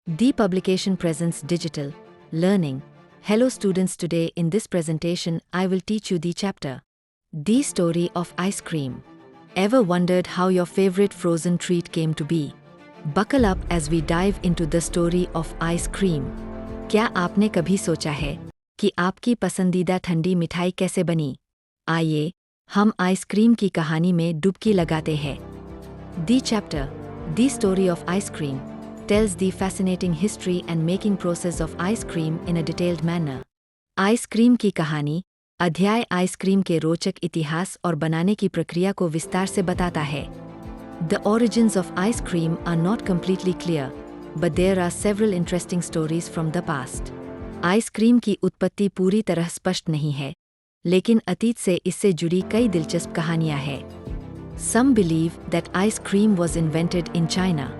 The publication presents digital learning. Hello students, today in this presentation I will teach you the chapter The Story of Ice Cream. Ever wondered how your favorite frozen treat came to be? Buckle up as we dive into the story of ice cream. क्या आपने कभी सोचा है कि आपकी पसंदीदा ठंडी मिठाई कैसे बनी? आइए हम आइसक्रीम की कहानी में डुबकी लगाते हैं। The chapter The Story of Ice Cream tells the fascinating history and making process of ice cream in a detailed manner. Ice cream की कहानी अध्याय आइसक्रीम के रोचक इतिहास और बनाने की प्रक्रिया को विस्तार से बताता है। The origins of ice cream are not completely clear, but there are several interesting stories from the past. Ice cream की उत्पत्ति पूरी तरह स्पष्ट नहीं है, लेकिन अतीत से इससे जुड़ी कई दिलचस्प कहानियां हैं। Some believe that ice cream was invented in China.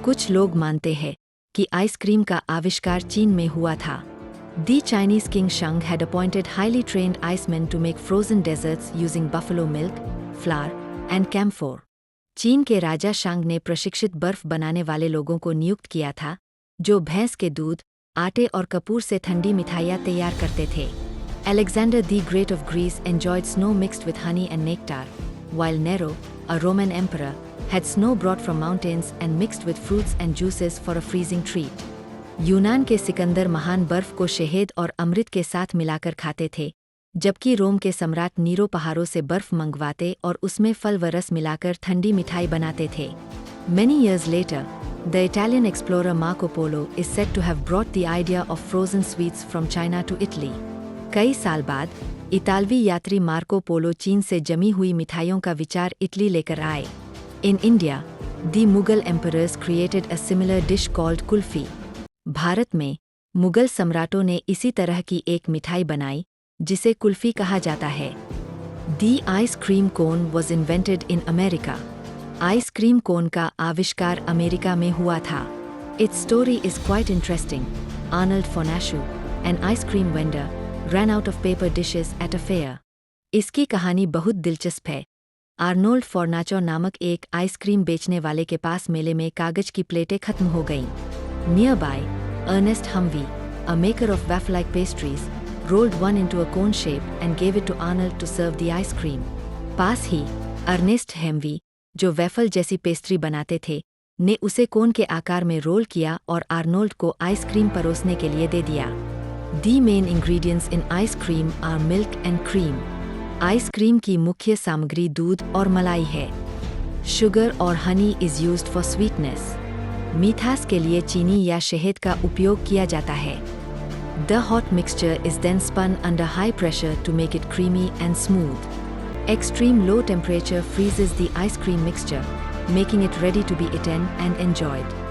कुछ लोग मानते हैं कि आइसक्रीम का आविष्कार चीन में हुआ था। The Chinese king Shang had appointed highly trained icemen to make frozen desserts using buffalo milk, flour, and camphor. चीन के राजा शांग ने प्रशिक्षित बर्फ बनाने वाले लोगों को नियुक्त किया था, जो भैंस के दूध, आटे और कपूर से ठंडी मिठाइयाँ तैयार करते थे। Alexander the Great of Greece enjoyed snow mixed with honey and nectar, while Nero, a Roman emperor, had snow brought from mountains and mixed with fruits and juices for a freezing treat. यूनान के सिकंदर महान बर्फ को शहद और अमृत के साथ मिलाकर खाते थे, जबकि रोम के सम्राट नीरो पहाड़ों से बर्फ मंगवाते और उसमें फल व रस मिलाकर ठंडी मिठाई बनाते थे। Many years later, the Italian explorer Marco Polo is said to have brought the idea of frozen sweets from China to Italy. कई साल बाद इतालवी यात्री मार्को पोलो चीन से जमी हुई मिठाइयों का विचार इटली लेकर आए। In India, the Mughal emperors created a similar dish called kulfi. Bharat में मुगल सम्राटों ने इसी तरह की एक मिठाई बनाई, जिसे कुल्फी कहा जाता है। The ice cream cone was invented in America. Ice cream cone का आविष्कार अमेरिका में हुआ था। Its story is quite interesting. Arnold Fornashu, an ice cream vendor, ran out of paper dishes at a fair. इसकी कहानी बहुत दिलचस्प है। आर्नोल्ड फॉर्नाचो नामक एक आइसक्रीम बेचने वाले के पास मेले में कागज की प्लेटें खत्म हो गईं। Nearby, Ernest Humvee, a maker of waffle-like pastries, rolled one into a cone shape and gave it to Arnold to serve the ice cream. पास ही अर्नेस्ट हेम्वी, जो वेफल जैसी पेस्ट्री बनाते थे, ने उसे कोन के आकार में रोल किया और आर्नोल्ड को आइसक्रीम परोसने के लिए दे दिया। The main ingredients in ice cream are milk and cream. Ice cream की मुख्य सामग्री दूध और मलाई है। शुगर और honey is used for sweetness. मीठास के लिए चीनी या शहद का उपयोग किया जाता है। The hot mixture is then spun under high pressure to make it creamy and smooth. Extreme low temperature freezes the ice cream mixture, making it ready to be eaten and enjoyed.